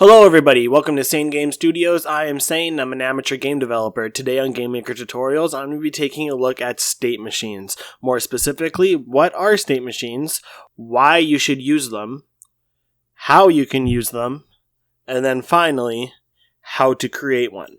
Hello everybody, welcome to Sane Game Studios. I am Sane, I'm an amateur game developer. Today on Gamemaker Tutorials, I'm going to be taking a look at state machines. More specifically, what are state machines, why you should use them, how you can use them, and then finally, how to create one.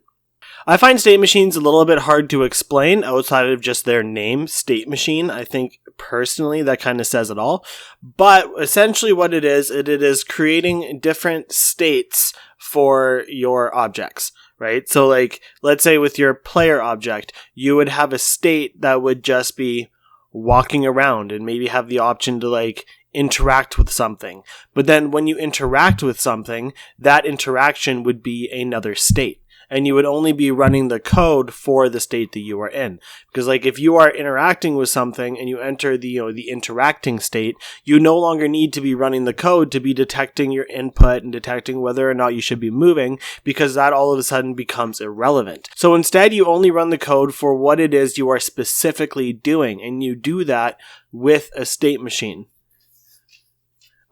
I find state machines a little bit hard to explain outside of just their name, state machine. I think personally that kind of says it all. But essentially what it is creating different states for your objects, right? So like, let's say with your player object, you would have a state that would just be walking around and maybe have the option to like interact with something. But then when you interact with something, that interaction would be another state. And you would only be running the code for the state that you are in. Because like if you are interacting with something and you enter the interacting state, you no longer need to be running the code to be detecting your input and detecting whether or not you should be moving, because that all of a sudden becomes irrelevant. So instead you only run the code for what it is you are specifically doing, and you do that with a state machine.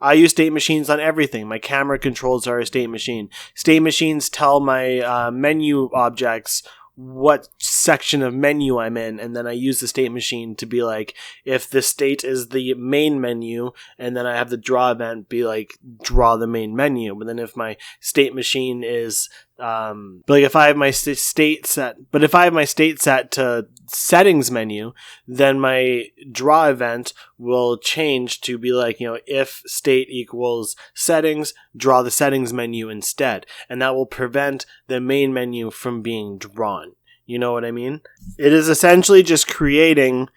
I use state machines on everything. My camera controls are a state machine. State machines tell my menu objects what section of menu I'm in, and then I use the state machine to be like, if the state is the main menu, and then I have the draw event be like, draw the main menu. But then if my state machine is if I have my state set to settings menu, then my draw event will change to be like, if state equals settings, draw the settings menu instead. And that will prevent the main menu from being drawn. You know what I mean? It is essentially just creating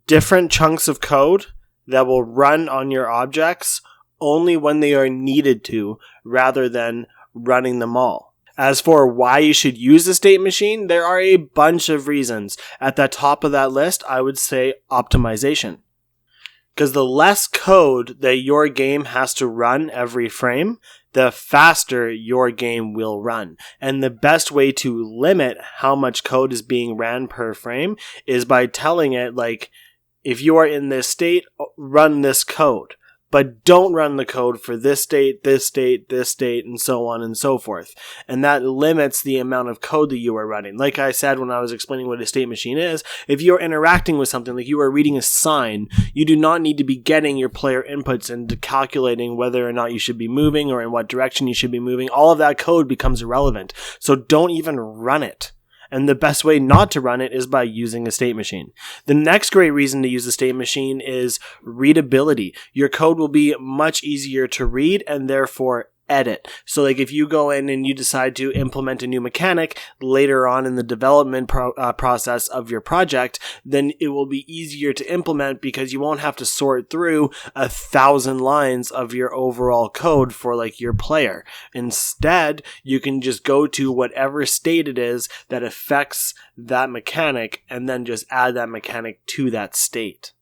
different chunks of code that will run on your objects only when they are needed to, rather than running them all. As for why you should use a state machine, there are a bunch of reasons. At the top of that list, I would say optimization. Because the less code that your game has to run every frame, the faster your game will run. And the best way to limit how much code is being ran per frame is by telling it, like, if you are in this state, run this code. But don't run the code for this state, this state, this state, and so on and so forth. And that limits the amount of code that you are running. Like I said when I was explaining what a state machine is, if you're interacting with something, like you are reading a sign, you do not need to be getting your player inputs and calculating whether or not you should be moving or in what direction you should be moving. All of that code becomes irrelevant. So don't even run it. And the best way not to run it is by using a state machine. The next great reason to use a state machine is readability. Your code will be much easier to read and therefore edit. So like if you go in and you decide to implement a new mechanic later on in the development process of your project, then it will be easier to implement because you won't have to sort through 1,000 lines of your overall code for like your player. Instead, you can just go to whatever state it is that affects that mechanic and then just add that mechanic to that state.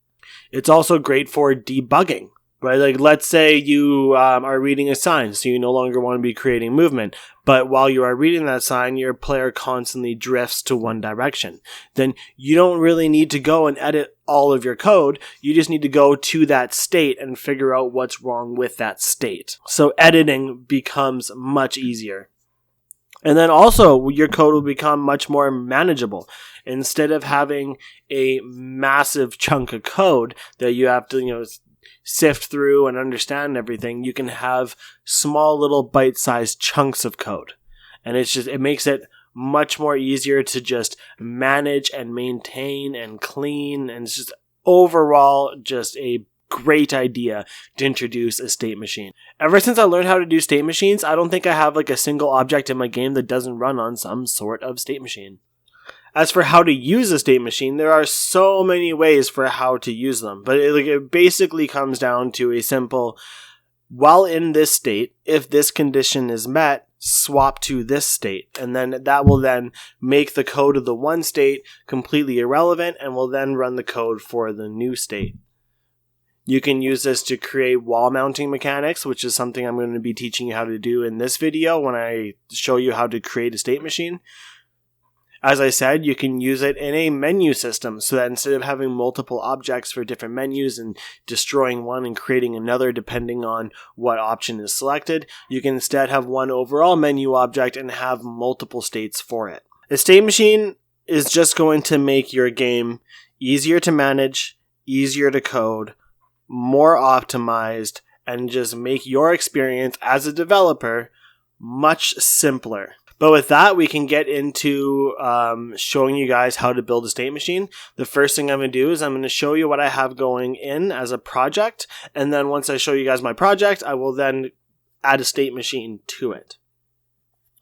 It's also great for debugging. Right, like let's say you are reading a sign, so you no longer want to be creating movement, but while you are reading that sign, your player constantly drifts to one direction. Then you don't really need to go and edit all of your code, you just need to go to that state and figure out what's wrong with that state. So editing becomes much easier. And then also, your code will become much more manageable. Instead of having a massive chunk of code that you have to, sift through and understand everything, you can have small little bite-sized chunks of code. And it makes it much more easier to just manage and maintain and clean, and it's just overall just a great idea to introduce a state machine. Ever since I learned how to do state machines, I don't think I have like a single object in my game that doesn't run on some sort of state machine. As for how to use a state machine, there are so many ways for how to use them, but it basically comes down to a simple, while in this state, if this condition is met, swap to this state, and then that will then make the code of the one state completely irrelevant and will then run the code for the new state. You can use this to create wall mounting mechanics, which is something I'm going to be teaching you how to do in this video when I show you how to create a state machine. As I said, you can use it in a menu system so that instead of having multiple objects for different menus and destroying one and creating another depending on what option is selected, you can instead have one overall menu object and have multiple states for it. A state machine is just going to make your game easier to manage, easier to code, more optimized, and just make your experience as a developer much simpler. But with that, we can get into showing you guys how to build a state machine. The first thing I'm going to do is I'm going to show you what I have going in as a project. And then once I show you guys my project, I will then add a state machine to it.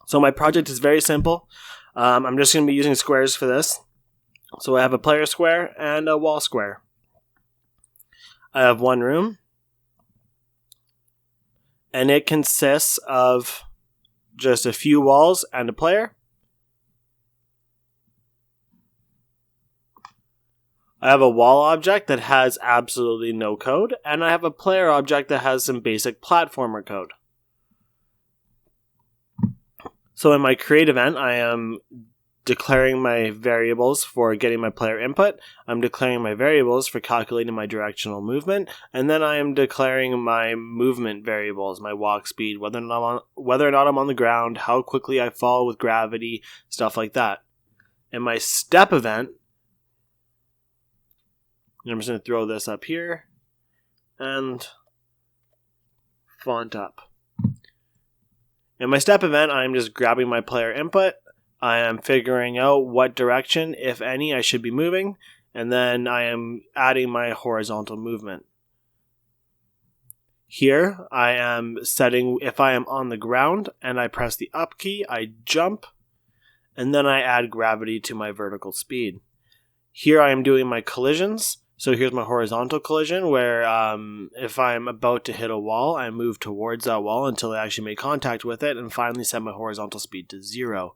So my project is very simple. I'm just going to be using squares for this. So I have a player square and a wall square. I have one room. And it consists of just a few walls and a player. I have a wall object that has absolutely no code, and I have a player object that has some basic platformer code. So in my create event, I am declaring my variables for getting my player input. I'm declaring my variables for calculating my directional movement, and then I am declaring my movement variables, my walk speed, whether or not I'm on the ground, how quickly I fall with gravity, stuff like that. In my step event, I'm just going to throw this up here and font up. In my step event, I'm just grabbing my player input. I am figuring out what direction, if any, I should be moving, and then I am adding my horizontal movement. Here, I am setting, if I am on the ground and I press the up key, I jump, and then I add gravity to my vertical speed. Here I am doing my collisions. So here's my horizontal collision where if I'm about to hit a wall, I move towards that wall until I actually make contact with it and finally set my horizontal speed to 0.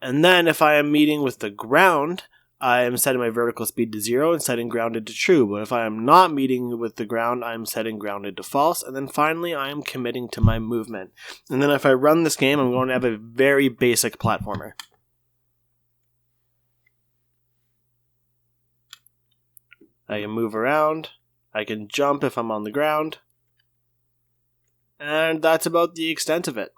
And then if I am meeting with the ground, I am setting my vertical speed to 0 and setting grounded to true. But if I am not meeting with the ground, I'm setting grounded to false. And then finally, I am committing to my movement. And then if I run this game, I'm going to have a very basic platformer. I can move around. I can jump if I'm on the ground. And that's about the extent of it.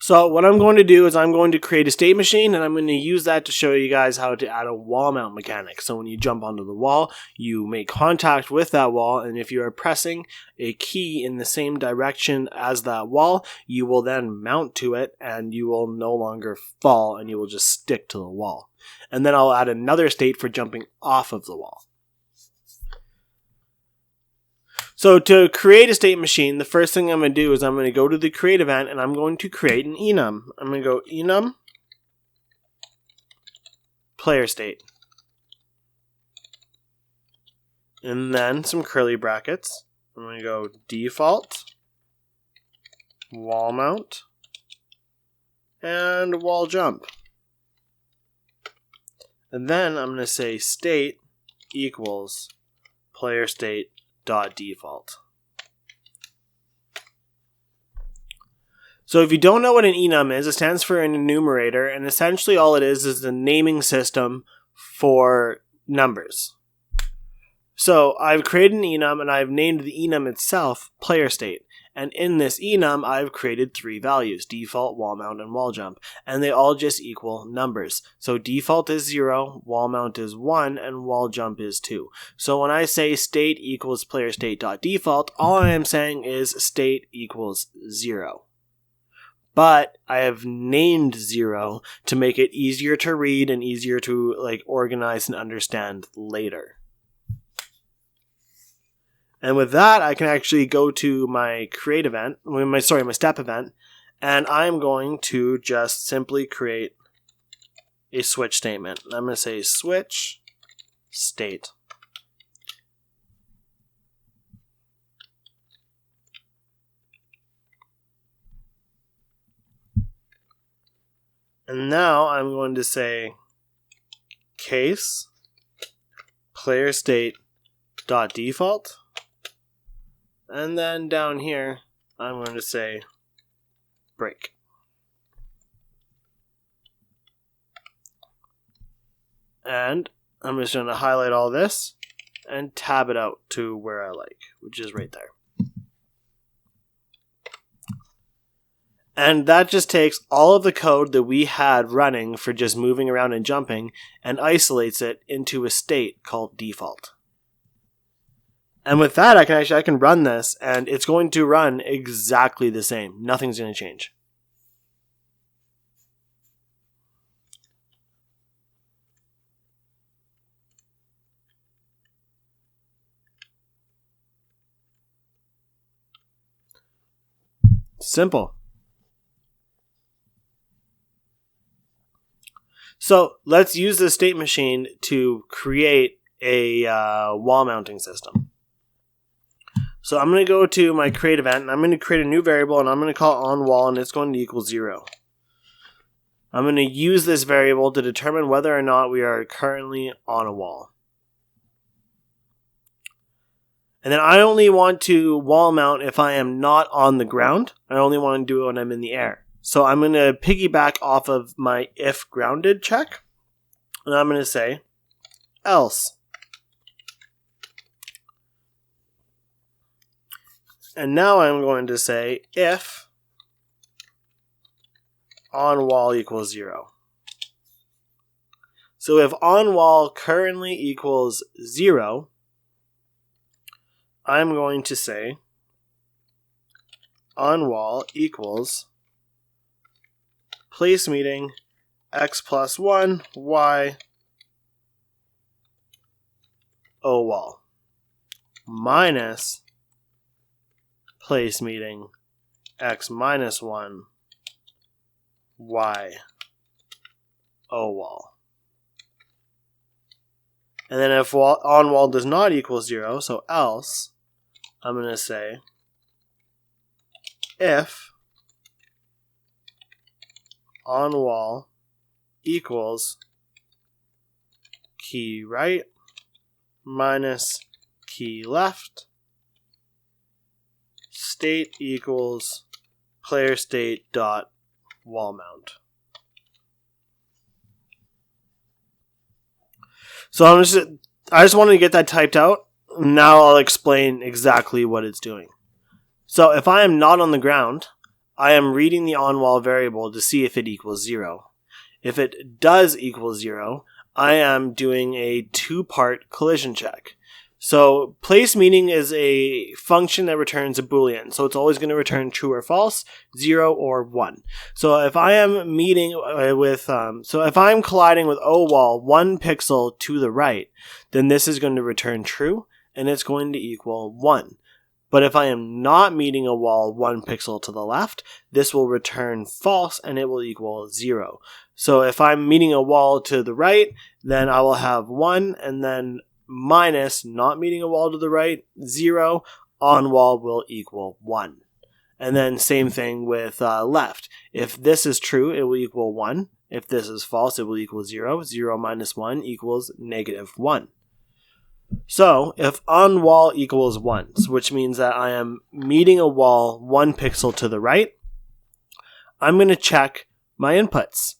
So what I'm going to do is I'm going to create a state machine, and I'm going to use that to show you guys how to add a wall mount mechanic. So when you jump onto the wall, you make contact with that wall, and if you are pressing a key in the same direction as that wall, you will then mount to it, and you will no longer fall, and you will just stick to the wall. And then I'll add another state for jumping off of the wall. So to create a state machine, the first thing I'm going to do is I'm going to go to the create event and I'm going to create an enum. I'm going to go enum player state. And then some curly brackets. I'm going to go default, wall mount, and wall jump. And then I'm going to say state equals player state dot default. So if you don't know what an enum is, it stands for an enumerator, and essentially all it is the naming system for numbers. So I've created an enum and I've named the enum itself player state. And in this enum, I've created 3 values, default, wall mount, and wall jump. And they all just equal numbers. So default is 0, wall mount is 1, and wall jump is 2. So when I say state equals player state dot default, all I am saying is state equals 0. But I have named 0 to make it easier to read and easier to organize and understand later. And with that, I can actually go to my create event, my step event, and I'm going to just simply create a switch statement. I'm going to say switch state. And now I'm going to say case player state dot default. And then down here, I'm going to say break. And I'm just going to highlight all this and tab it out to where I like, which is right there. And that just takes all of the code that we had running for just moving around and jumping and isolates it into a state called default. And with that, I can run this and it's going to run exactly the same. Nothing's going to change. Simple. So let's use the state machine to create a wall mounting system. So I'm going to go to my create event and I'm going to create a new variable and I'm going to call it onWall and it's going to equal 0. I'm going to use this variable to determine whether or not we are currently on a wall. And then I only want to wall mount if I am not on the ground. I only want to do it when I'm in the air. So I'm going to piggyback off of my if grounded check. And I'm going to say else. And now I'm going to say if onWall equals 0. So if onWall currently equals 0, I'm going to say onWall equals place meeting x plus 1 y OWall minus place meeting x minus 1 y OWall. And then if onWall does not equal 0, so else, I'm going to say if onWall equals key right minus key left, state equals player state dot wall mount. So I just wanted to get that typed out. Now I'll explain exactly what it's doing. So if I am not on the ground, I am reading the onWall variable to see if it equals 0. If it does equal 0, I am doing a two-part collision check. So place meeting is a function that returns a Boolean. So it's always going to return true or false, 0 or 1. So if I am meeting if I'm colliding with OWall 1 pixel to the right, then this is going to return true and it's going to equal 1. But if I am not meeting a wall 1 pixel to the left, this will return false and it will equal 0. So if I'm meeting a wall to the right, then I will have 1 and then minus not meeting a wall to the right, 0, onWall will equal 1. And then same thing with left. If this is true, it will equal 1. If this is false, it will equal 0. 0 minus 1 equals negative 1. So if onWall equals 1, which means that I am meeting a wall 1 pixel to the right, I'm going to check my inputs.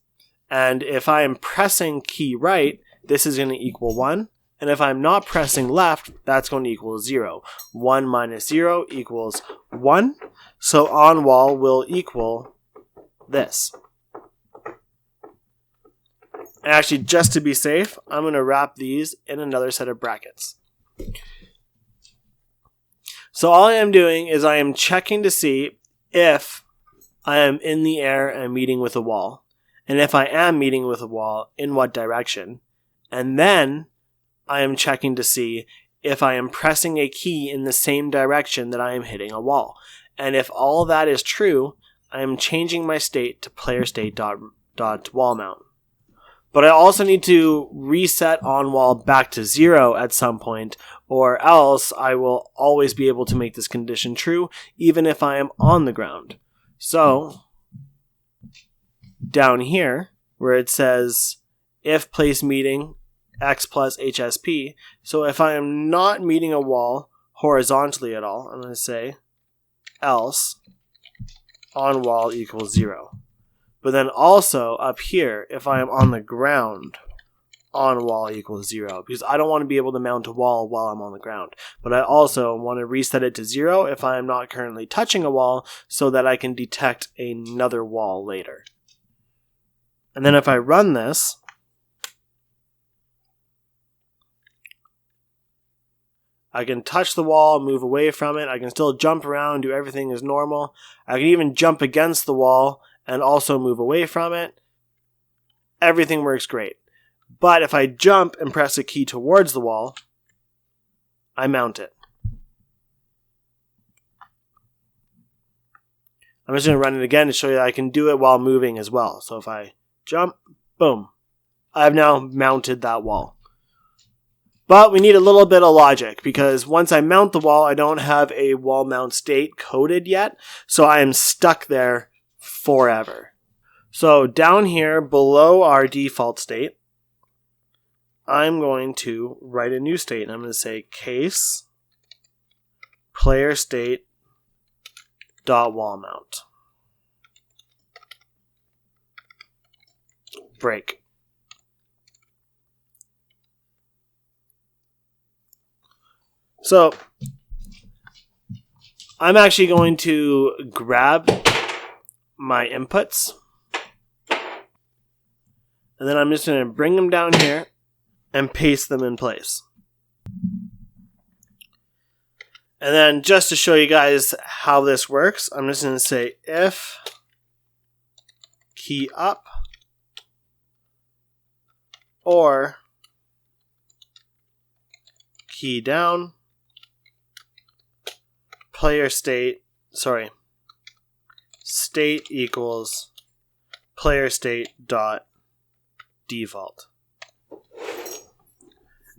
And if I am pressing key right, this is going to equal 1. And if I'm not pressing left, that's going to equal 0. 1 minus 0 equals 1. So onWall will equal this. And actually, just to be safe, I'm going to wrap these in another set of brackets. So all I am doing is I am checking to see if I am in the air and meeting with a wall. And if I am meeting with a wall, in what direction. And then I am checking to see if I am pressing a key in the same direction that I am hitting a wall. And if all that is true, I am changing my state to player state dot wall mount. But I also need to reset onWall back to 0 at some point, or else I will always be able to make this condition true, even if I am on the ground. So, down here, where it says if place meeting x plus HSP, so if I am not meeting a wall horizontally at all, I'm going to say else on wall equals 0. But then also up here, if I am on the ground, on wall equals 0, because I don't want to be able to mount a wall while I'm on the ground. But I also want to reset it to 0 if I am not currently touching a wall, so that I can detect another wall later. And then if I run this, I can touch the wall, move away from it. I can still jump around, do everything as normal. I can even jump against the wall and also move away from it. Everything works great. But if I jump and press a key towards the wall, I mount it. I'm just going to run it again to show you that I can do it while moving as well. So if I jump, boom, I've now mounted that wall. But we need a little bit of logic, because once I mount the wall, I don't have a wall mount state coded yet, so I am stuck there forever. So down here below our default state, I'm going to write a new state, and I'm going to say case player state dot wall mount break. So I'm actually going to grab my inputs, and then I'm just going to bring them down here and paste them in place. And then just to show you guys how this works, I'm just going to say if key up or key down, state equals player state dot default.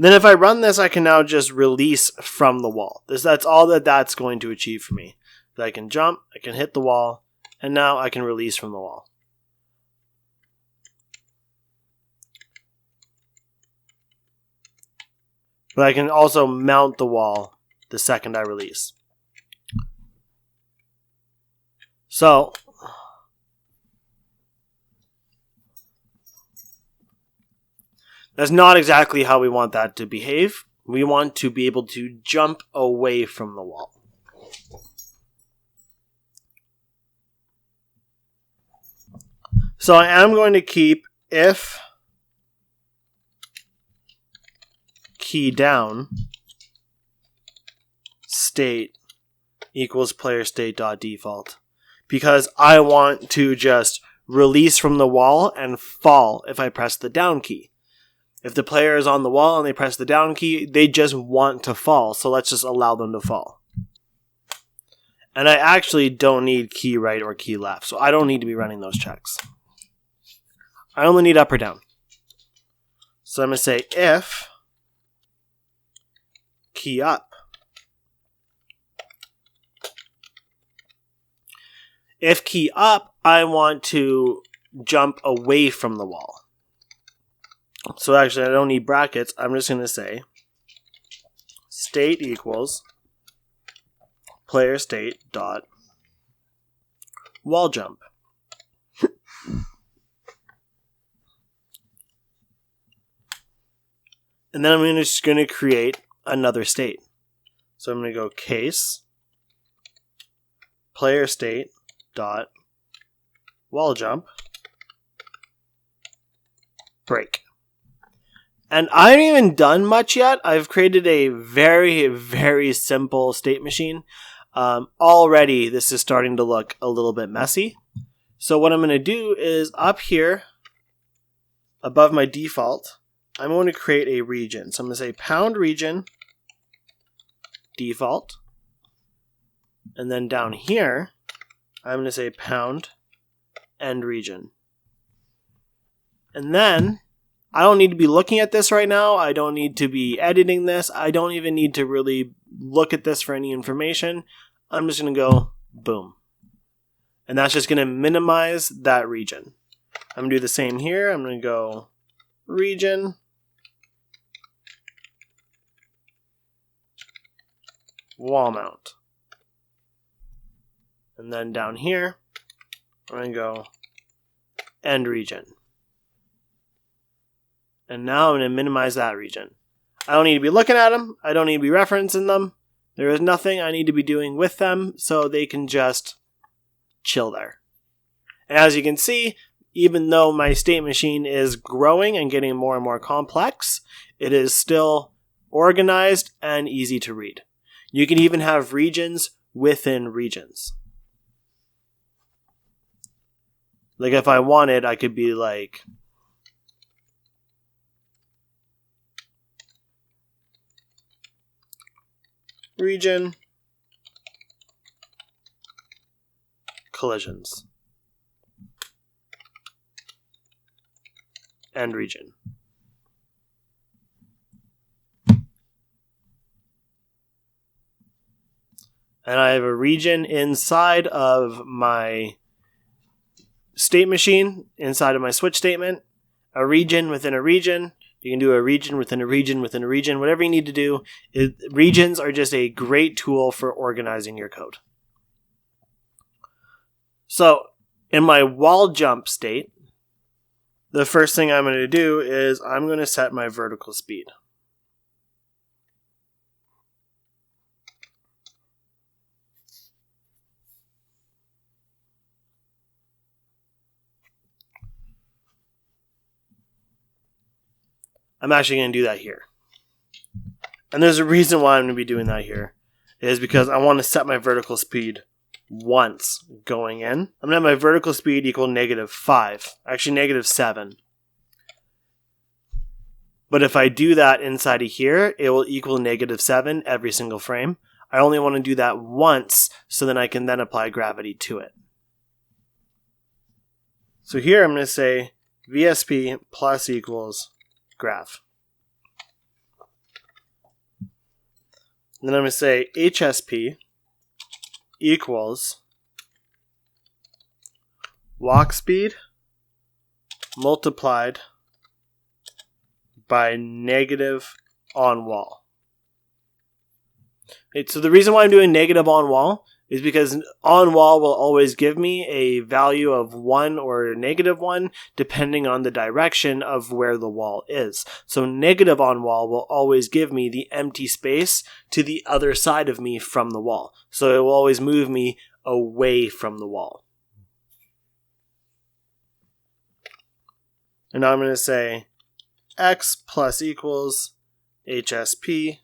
Then if I run this, I can now just release from the wall. That's all that's going to achieve for me. I can jump, I can hit the wall, and now I can release from the wall. But I can also mount the wall the second I release. So that's not exactly how we want that to behave. We want to be able to jump away from the wall. So I am going to keep if key down state equals player state dot default, because I want to just release from the wall and fall if I press the down key. If the player is on the wall and they press the down key, they just want to fall, so let's just allow them to fall. And I actually don't need key right or key left, so I don't need to be running those checks. I only need up or down. So I'm going to say if key up. If key up, I want to jump away from the wall. So actually, I don't need brackets. I'm just going to say state equals player state dot wall jump. And then I'm just going to create another state. So I'm going to go case player state dot wall jump break. And I haven't even done much yet. I've created a very, very simple state machine. Already, this is starting to look a little bit messy. So what I'm going to do is up here, above my default, I'm going to create a region. So I'm going to say pound region default. And then down here, I'm going to say pound end region. And then I don't need to be looking at this right now. I don't need to be editing this. I don't even need to really look at this for any information. I'm just going to go boom. And that's just going to minimize that region. I'm going to do the same here. I'm going to go region wall mount. And then down here, I'm going to go end region. And now I'm going to minimize that region. I don't need to be looking at them. I don't need to be referencing them. There is nothing I need to be doing with them, so they can just chill there. And as you can see, even though my state machine is growing and getting more and more complex, it is still organized and easy to read. You can even have regions within regions. Like if I wanted, I could be like region collisions and region. And I have a region inside of my state machine, inside of my switch statement, a region within a region. You can do a region within a region within a region, whatever you need to do. Regions are just a great tool for organizing your code. So in my wall jump state, the first thing I'm going to do is I'm going to set my vertical speed. I'm actually going to do that here. And there's a reason why I'm going to be doing that here. It is because I want to set my vertical speed once going in. I'm going to have my vertical speed equal -5. Actually, -7. But if I do that inside of here, it will equal -7 every single frame. I only want to do that once, so then I can then apply gravity to it. So here I'm going to say VSP plus equals graph. And then I'm going to say HSP equals walk speed multiplied by negative on wall. Okay, so the reason why I'm doing negative on wall is because on wall will always give me a value of 1 or -1 depending on the direction of where the wall is. So negative on wall will always give me the empty space to the other side of me from the wall. So it will always move me away from the wall. And now I'm going to say X plus equals HSP,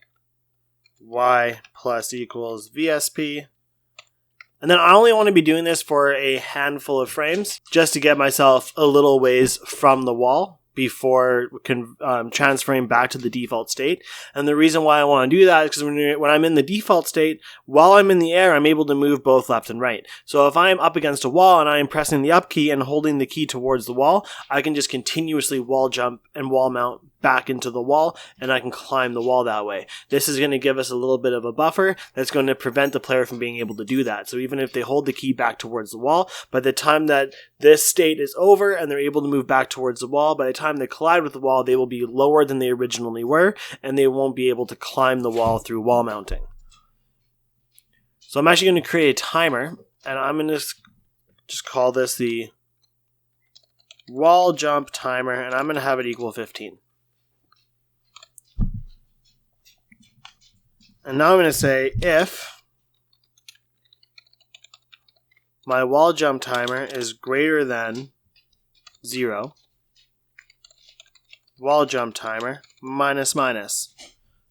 Y plus equals VSP. And then I only want to be doing this for a handful of frames just to get myself a little ways from the wall before transferring back to the default state. And the reason why I want to do that is because when I'm in the default state, while I'm in the air, I'm able to move both left and right. So if I'm up against a wall and I am pressing the up key and holding the key towards the wall, I can just continuously wall jump and wall mount back into the wall, and I can climb the wall that way. This is going to give us a little bit of a buffer that's going to prevent the player from being able to do that. So even if they hold the key back towards the wall, by the time that this state is over and they're able to move back towards the wall, by the time they collide with the wall, they will be lower than they originally were, and they won't be able to climb the wall through wall mounting. So I'm actually going to create a timer, and I'm going to just call this the wall jump timer, and I'm going to have it equal 15. And now I'm going to say if my wall jump timer is greater than 0, wall jump timer minus minus.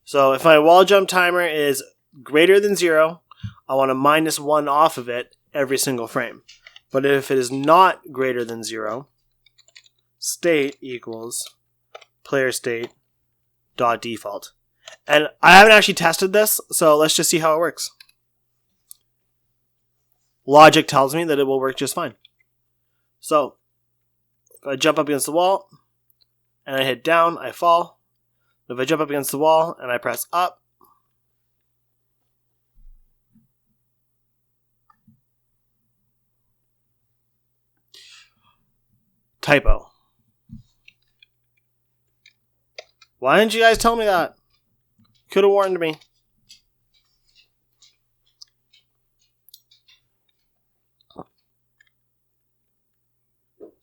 So if my wall jump timer is greater than 0, I want to minus 1 off of it every single frame. But if it is not greater than 0, state equals player state dot default. And I haven't actually tested this, so let's just see how it works. Logic tells me that it will work just fine. So, if I jump up against the wall, and I hit down, I fall. If I jump up against the wall, and I press up, typo. Why didn't you guys tell me that? Could have warned me.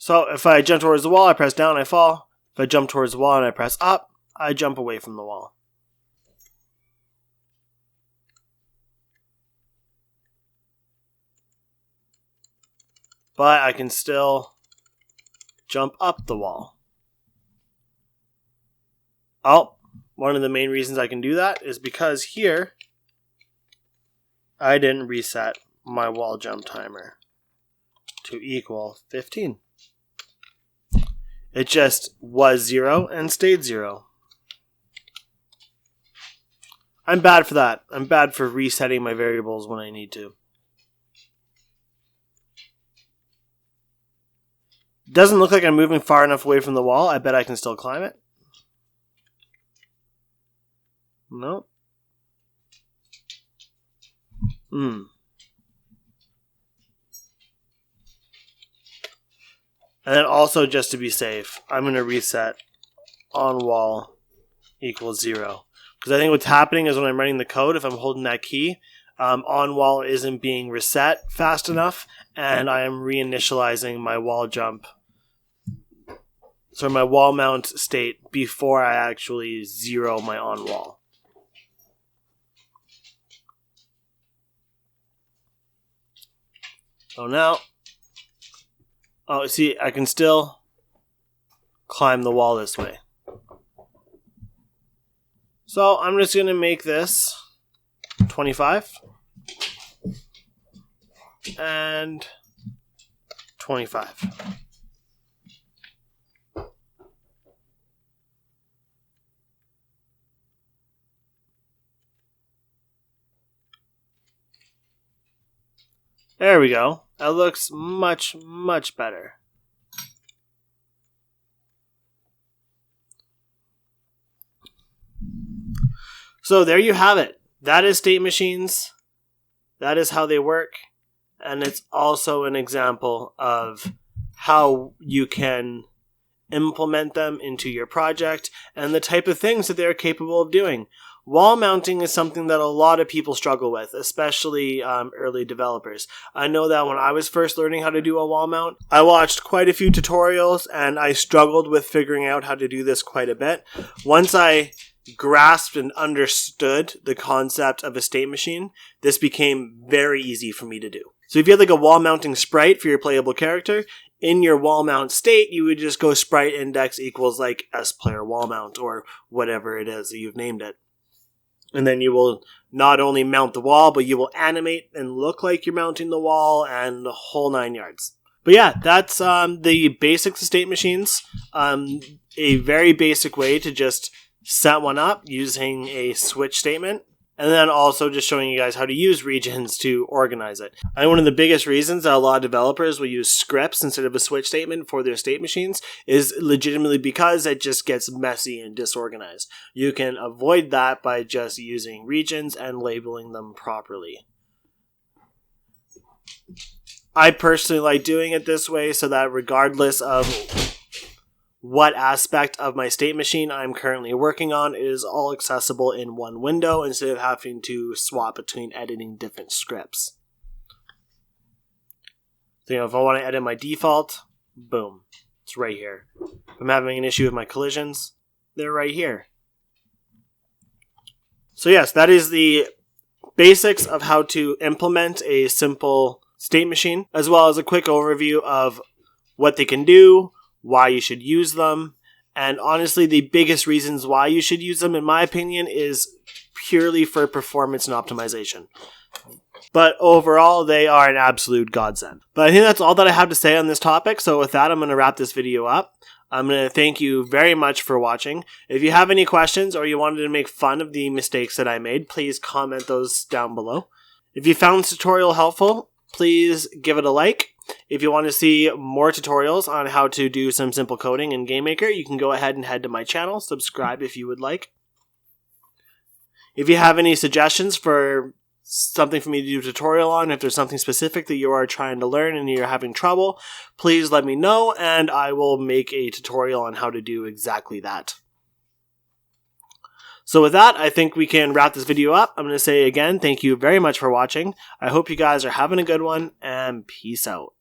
So if I jump towards the wall, I press down, I fall. If I jump towards the wall and I press up, I jump away from the wall. But I can still jump up the wall. Oh, one of the main reasons I can do that is because here I didn't reset my wall jump timer to equal 15. It just was 0 and stayed 0. I'm bad for that. I'm bad for resetting my variables when I need to. Doesn't look like I'm moving far enough away from the wall. I bet I can still climb it. No. And then also, just to be safe, I'm going to reset on wall equals 0. Because I think what's happening is when I'm running the code, if I'm holding that key, on wall isn't being reset fast enough, and I am reinitializing my wall jump. So my wall mount state before I actually zero my on wall. So now, oh, see, I can still climb the wall this way. So I'm just going to make this 25 and 25. There we go. That looks much, much better. So there you have it. That is state machines. That is how they work. And it's also an example of how you can implement them into your project and the type of things that they're capable of doing. Wall mounting is something that a lot of people struggle with, especially early developers. I know that when I was first learning how to do a wall mount, I watched quite a few tutorials and I struggled with figuring out how to do this quite a bit. Once I grasped and understood the concept of a state machine, this became very easy for me to do. So if you had like a wall mounting sprite for your playable character, in your wall mount state, you would just go sprite index equals like sPlayer wall mount or whatever it is that you've named it. And then you will not only mount the wall, but you will animate and look like you're mounting the wall and the whole 9 yards. But yeah, that's the basics of state machines. A very basic way to just set one up using a switch statement. And then also just showing you guys how to use regions to organize it. I think one of the biggest reasons that a lot of developers will use scripts instead of a switch statement for their state machines is legitimately because it just gets messy and disorganized. You can avoid that by just using regions and labeling them properly. I personally like doing it this way so that regardless of what aspect of my state machine I'm currently working on, it is all accessible in one window instead of having to swap between editing different scripts. So, if I want to edit my default, boom, it's right here. If I'm having an issue with my collisions, they're right here. So yes, that is the basics of how to implement a simple state machine, as well as a quick overview of what they can do, why you should use them, and honestly the biggest reasons why you should use them in my opinion is purely for performance and optimization. But overall they are an absolute godsend. But I think that's all that I have to say on this topic, so with that I'm going to wrap this video up. I'm going to thank you very much for watching. If you have any questions or you wanted to make fun of the mistakes that I made, please comment those down below. If you found this tutorial helpful, please give it a like. If you want to see more tutorials on how to do some simple coding in Gamemaker, you can go ahead and head to my channel. Subscribe if you would like. If you have any suggestions for something for me to do a tutorial on, if there's something specific that you are trying to learn and you're having trouble, please let me know and I will make a tutorial on how to do exactly that. So with that, I think we can wrap this video up. I'm going to say again, thank you very much for watching. I hope you guys are having a good one, and peace out.